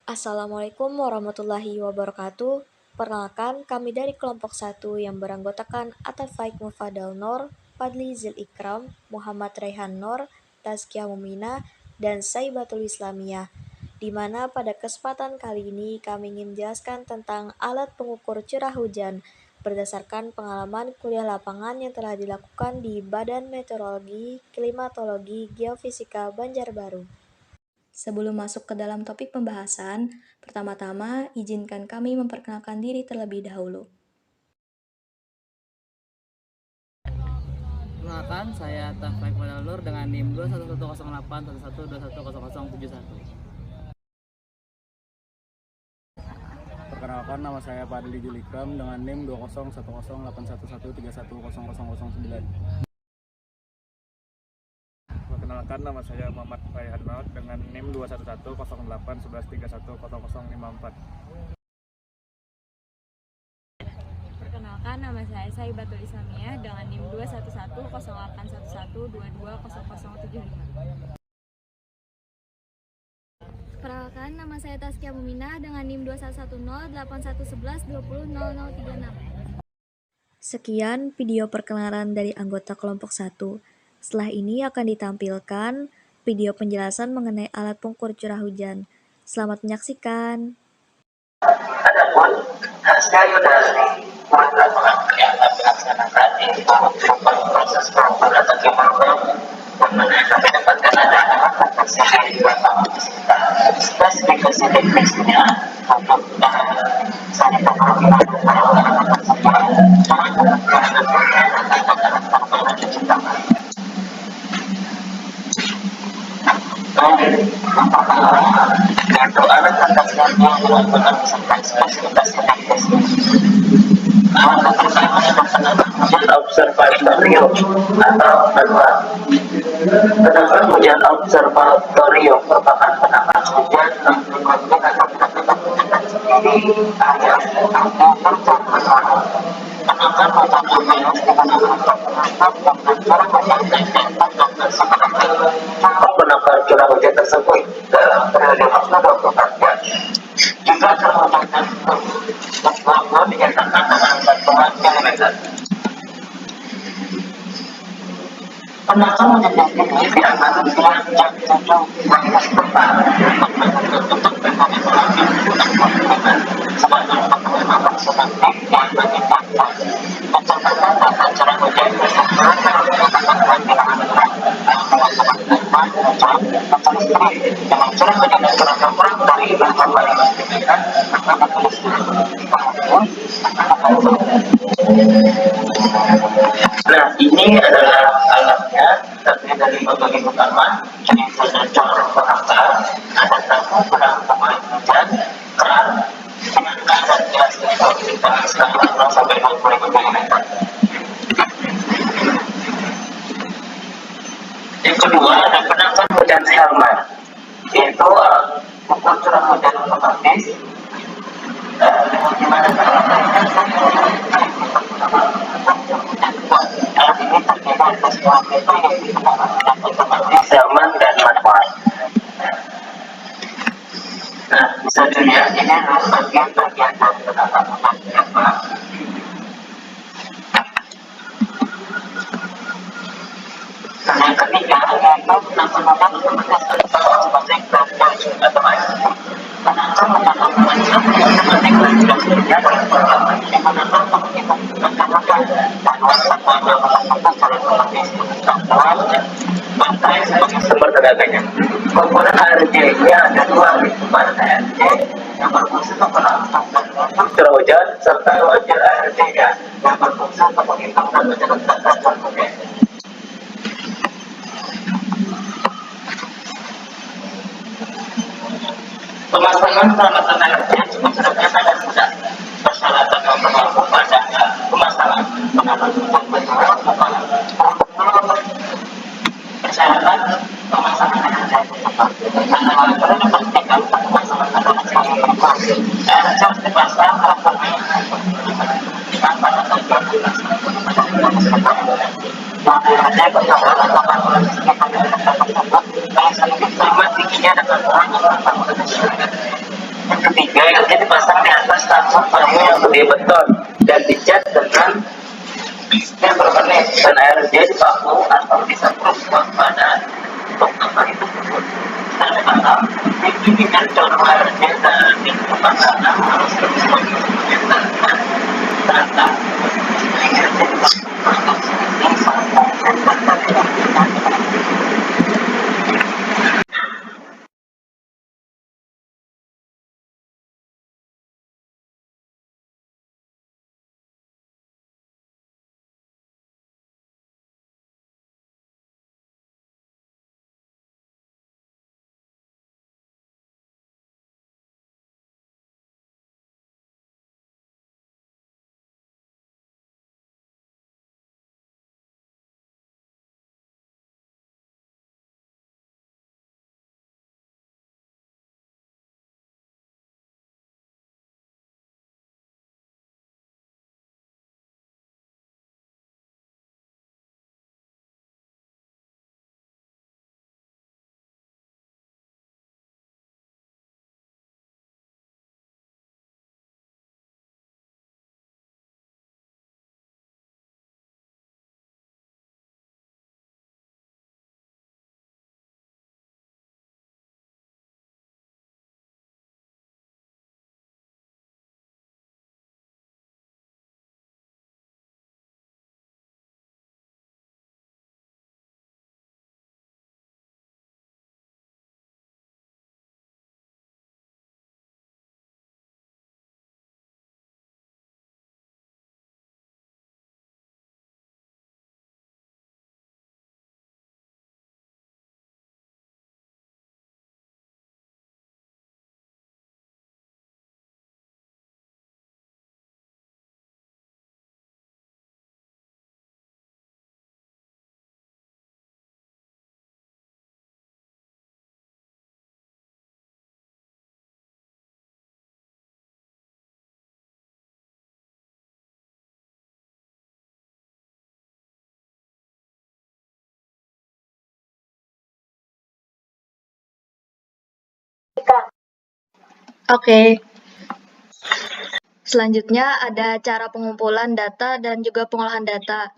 Assalamualaikum warahmatullahi wabarakatuh. Perkenalkan, kami dari kelompok 1 yang beranggotakan Atafaik Mufadal Nur, Fadli Zil Ikram, Muhammad Raihan Nur, Tazkiyah Mumina, dan Saibatul Islamiyah. Di mana pada kesempatan kali ini kami ingin menjelaskan tentang alat pengukur curah hujan berdasarkan pengalaman kuliah lapangan yang telah dilakukan di Badan Meteorologi, Klimatologi, Geofisika Banjarbaru. Sebelum masuk ke dalam topik pembahasan, pertama-tama izinkan kami memperkenalkan diri terlebih dahulu. Perkenalkan, saya Taufik Madalur dengan NIM 21108112100071. Perkenalkan, nama saya Fadli Zil Ikram dengan NIM 201081131310009. Perkenalkan, nama saya Muhammad Raihan Nur dengan NIM 2110811310054. Perkenalkan, nama saya Saibatul Islamiyah dengan NIM 2110811220075. Perkenalkan, nama saya Tazkiyah Mumina dengan NIM 21108111200036. Sekian video perkenalan dari anggota kelompok 1. Setelah ini akan ditampilkan video penjelasan mengenai alat pengukur curah hujan. Selamat menyaksikan. Adapun hasil dari lapangan yang kami laksanakan itu berupa proses pengukur atau gimana mana kami dapatkan adalah spesifikasi di lapangan di sekitar spesifikasi teknisnya untuk saling pengukuran untuk alat tandasnya yang dilakukan beserta spesifikasi teknis. Alat pertama yang menggunakan hujan observatorium atau kedua. Penangkan hujan observatorium merupakan penangkan hujan yang dilakukan di area atau percakapan. Penangkan hujan luminos digunakan untuk menangkap dan curah hujan dan tangkap tersebut. Contoh penangkan curah hujan tersebut dalam periode waktu 24 jam. Jika curah hujan tersebut dinyatakan dengan bantuan kilometer. Penangkan hujan ini diakan jam 7 untuk mengoperasi sebanyak 45 maksimal yang meningkatkan pencatatan data curah hujan dengan bilangan dengan curah hujan yang kurang dari 8 mm akan tuliskan. Nah, ini adalah alatnya, terdiri dari bagian utama, yaitu sensor penangkal, ada tabung penangkal hujan, keran, dengan kadar gas intensitas sekitar 0 sampai 20 mm. Yang kedua ada penangkal hujan Helman, yaitu ukur curah hujan otomatis. Dimana alat ini terdiri atas dua tipe yang digunakan dengan otomatis, Helman dan manual. Nah, bisa dilihat ini adalah bagian-bagian dari penangkal hujan Helman. Nah, yang ketiga yaitu penangkal hujan otomatis otomatik dan otomatis. Penangkal hujan otomatis dan jelasnya adalah pertama digunakan untuk menghitung panduan satuan secara otomatis satuan baterai sebagai sumber tenaganya. Komponen ARJ-nya ada dua, komponen ARJ yang berfungsi untuk menangkap dan mengukur curah hujan serta wajar ARJ-nya yang berfungsi untuk menghitung dan mencatat data curah hujan. Pemasangan peralatan ARJ cukup sederhana dan mudah. Persyaratan yang berlaku pada pemasangan peralatan hujan berjualan persyaratan pemasangan ARJ antara lain dipastikan pemasangan adalah sebagai berikut. ARJ harus dipasang dengan pada bagian ARJ berjualan atau pantulan sekitar tersebut yang sedikit sama tingginya dengan orang yang Yang ketiga, airnya dipasang di atas tabung kamu yang gede beton dan dicat dengan bisnya per menit, dan airnya dipaku atau disemprotkan pada tongkang itu tersebut. Kadang-kadang bimbingan contoh airnya dari pasangan harus lebih meter dan datang. Airnya dipaku produksi ini sambung dan Oke, selanjutnya ada cara pengumpulan data dan juga pengolahan data.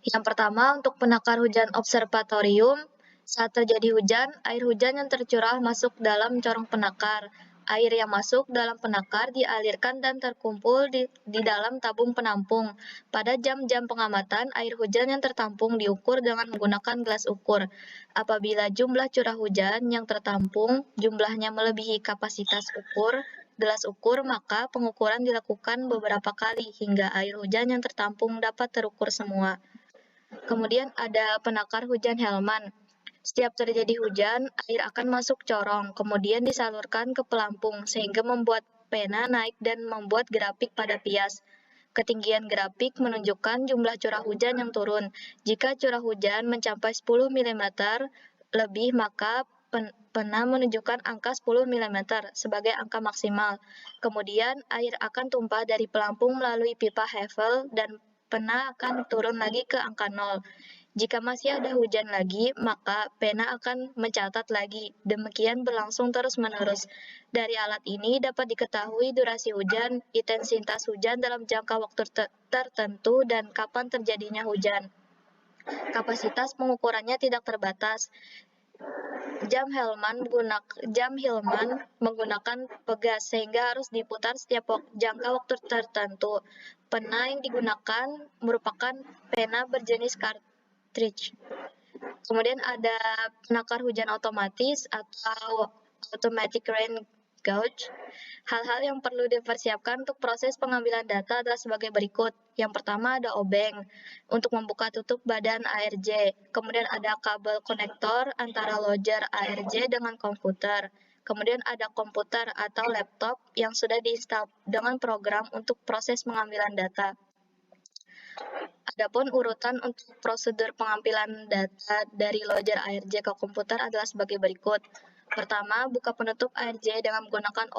Yang pertama, untuk penakar hujan observatorium, saat terjadi hujan, air hujan yang tercurah masuk dalam corong penakar. Air yang masuk dalam penakar dialirkan dan terkumpul di dalam tabung penampung. Pada jam-jam pengamatan, air hujan yang tertampung diukur dengan menggunakan gelas ukur. Apabila jumlah curah hujan yang tertampung jumlahnya melebihi kapasitas gelas ukur, maka pengukuran dilakukan beberapa kali hingga air hujan yang tertampung dapat terukur semua. Kemudian ada penakar hujan Hellman. Setiap terjadi hujan, air akan masuk corong, kemudian disalurkan ke pelampung sehingga membuat pena naik dan membuat grafik pada pias. Ketinggian grafik menunjukkan jumlah curah hujan yang turun. Jika curah hujan mencapai 10 mm lebih, maka pena menunjukkan angka 10 mm sebagai angka maksimal. Kemudian air akan tumpah dari pelampung melalui pipa Havel dan pena akan turun lagi ke angka 0. Jika masih ada hujan lagi, maka pena akan mencatat lagi. Demikian berlangsung terus-menerus. Dari alat ini dapat diketahui durasi hujan, intensitas hujan dalam jangka waktu tertentu, dan kapan terjadinya hujan. Kapasitas pengukurannya tidak terbatas. Jam Hillman menggunakan pegas sehingga harus diputar setiap jangka waktu tertentu. Pena yang digunakan merupakan pena berjenis cartridge. Kemudian ada penakar hujan otomatis atau automatic rain gauge. Hal-hal yang perlu dipersiapkan untuk proses pengambilan data adalah sebagai berikut. Yang pertama ada obeng untuk membuka tutup badan ARJ. Kemudian ada kabel konektor antara loader ARJ dengan komputer. Kemudian ada komputer atau laptop yang sudah diinstal dengan program untuk proses pengambilan data. Adapun urutan untuk prosedur pengambilan data dari loader ARJ ke komputer adalah sebagai berikut. Pertama, buka penutup ARJ dengan menggunakan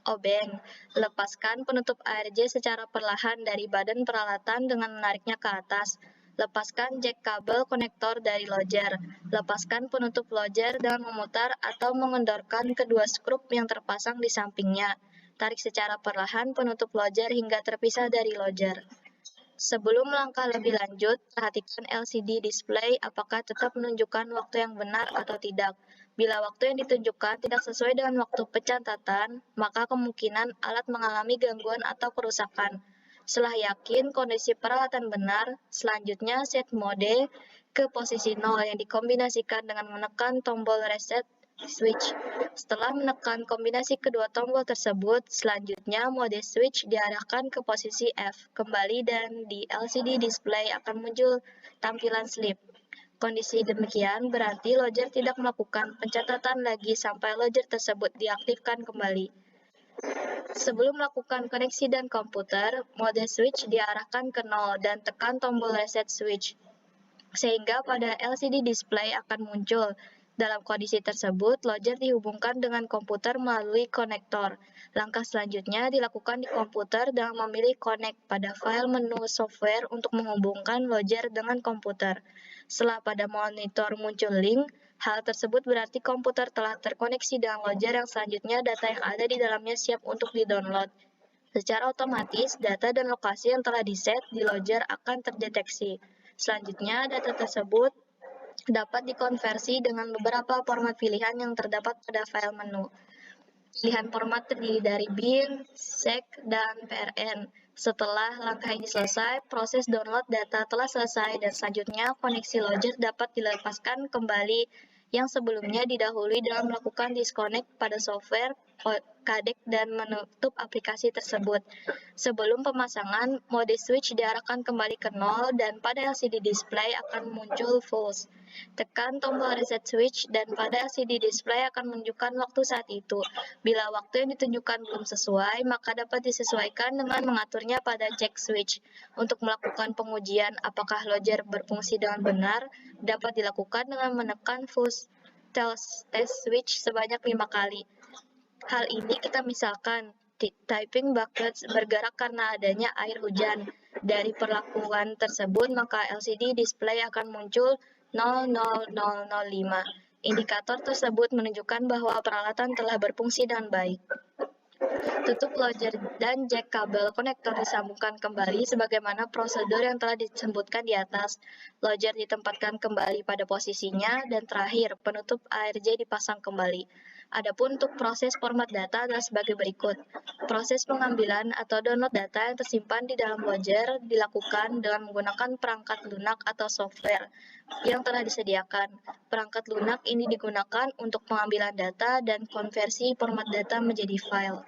obeng. Lepaskan penutup ARJ secara perlahan dari badan peralatan dengan menariknya ke atas. Lepaskan jack kabel konektor dari lojer. Lepaskan penutup lojer dengan memutar atau mengendorkan kedua skrup yang terpasang di sampingnya. Tarik secara perlahan penutup lojer hingga terpisah dari lojer. Sebelum melangkah lebih lanjut, perhatikan LCD display apakah tetap menunjukkan waktu yang benar atau tidak. Bila waktu yang ditunjukkan tidak sesuai dengan waktu pencatatan, maka kemungkinan alat mengalami gangguan atau kerusakan. Setelah yakin kondisi peralatan benar, selanjutnya set mode ke posisi 0 yang dikombinasikan dengan menekan tombol reset switch. Setelah menekan kombinasi kedua tombol tersebut, selanjutnya mode switch diarahkan ke posisi F kembali dan di LCD display akan muncul tampilan sleep. Kondisi demikian berarti lojer tidak melakukan pencatatan lagi sampai lojer tersebut diaktifkan kembali. Sebelum melakukan koneksi dan komputer, mode switch diarahkan ke 0 dan tekan tombol reset switch, sehingga pada LCD display akan muncul. Dalam kondisi tersebut, lojer dihubungkan dengan komputer melalui konektor. Langkah selanjutnya dilakukan di komputer dengan memilih connect pada file menu software untuk menghubungkan lojer dengan komputer. Setelah pada monitor muncul link, hal tersebut berarti komputer telah terkoneksi dengan lojer yang selanjutnya data yang ada di dalamnya siap untuk di-download. Secara otomatis, data dan lokasi yang telah di-set di lojer akan terdeteksi. Selanjutnya, data tersebut dapat dikonversi dengan beberapa format pilihan yang terdapat pada file menu. Pilihan format terdiri dari bin, sec, dan prn. Setelah langkah ini selesai, proses download data telah selesai dan selanjutnya koneksi lojer dapat dilepaskan kembali yang sebelumnya didahului dengan melakukan disconnect pada software, codec, dan menutup aplikasi tersebut. Sebelum pemasangan, mode switch diarahkan kembali ke 0 dan pada LCD display akan muncul false. Tekan tombol reset switch dan pada LCD display akan menunjukkan waktu saat itu. Bila waktu yang ditunjukkan belum sesuai, maka dapat disesuaikan dengan mengaturnya pada check switch. Untuk melakukan pengujian apakah lojer berfungsi dengan benar, dapat dilakukan dengan menekan full test switch sebanyak 5 kali. Hal ini kita misalkan typing buckets bergerak karena adanya air hujan. Dari perlakuan tersebut, maka LCD display akan muncul 00005. Indikator tersebut menunjukkan bahwa peralatan telah berfungsi dengan baik. Tutup lojer dan jack kabel konektor disambungkan kembali sebagaimana prosedur yang telah disebutkan di atas. Lojer ditempatkan kembali pada posisinya dan terakhir penutup ARJ dipasang kembali. Adapun untuk proses format data adalah sebagai berikut. Proses pengambilan atau download data yang tersimpan di dalam lojer dilakukan dengan menggunakan perangkat lunak atau software yang telah disediakan. Perangkat lunak ini digunakan untuk pengambilan data dan konversi format data menjadi file.